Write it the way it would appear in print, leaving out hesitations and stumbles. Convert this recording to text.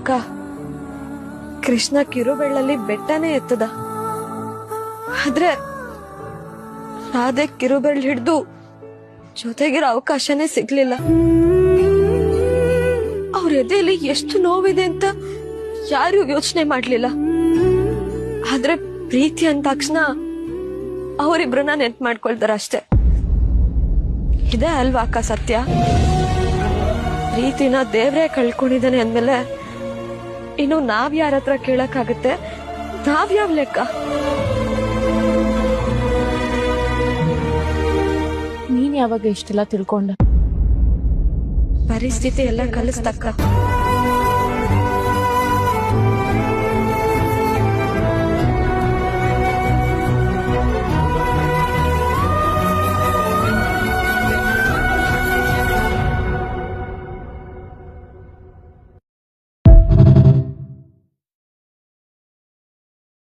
ಅಕ್ಕ, ಕೃಷ್ಣ ಕಿರುಬೆಳ್ಳಲ್ಲಿ ಬೆಟ್ಟನೇ ಎತ್ತದ, ಆದ್ರೆ ರಾಧೆ ಕಿರುಬೆಳ್ಳು ಹಿಡ್ದು ಜೊತೆಗಿರೋ ಅವಕಾಶನೇ ಸಿಗ್ಲಿಲ್ಲ. ಅವ್ರ ಎದೆಯಲ್ಲಿ ಎಷ್ಟು ನೋವಿದೆ ಅಂತ ಯಾರು ಯೋಚನೆ ಮಾಡ್ಲಿಲ್ಲ. ಆದ್ರೆ ಪ್ರೀತಿ ಅಂದ ತಕ್ಷಣ ಅವರಿಬ್ರನ್ನ ನೆನ್ಪು ಮಾಡ್ಕೊಳ್ತಾರ ಅಷ್ಟೆ. ಇದೇ ಅಲ್ವಾ ಅಕ್ಕ ಸತ್ಯ? ಪ್ರೀತಿನ ದೇವ್ರೇ ಕಳ್ಕೊಂಡಿದ್ದಾನೆ ಅಂದ್ಮೇಲೆ ಇನ್ನು ನಾವ್ ಯಾರ ಹತ್ರ ಕೇಳಕ್ಕಾಗತ್ತೆ? ನಾವ್ಯಾವ್ ಲೆಕ್ಕ? ನೀನ್ ಯಾವಾಗ ಇಷ್ಟೆಲ್ಲ ತಿಳ್ಕೊಂಡ? ಪರಿಸ್ಥಿತಿ ಎಲ್ಲ ಕಲಿಸ್ತಕ್ಕ.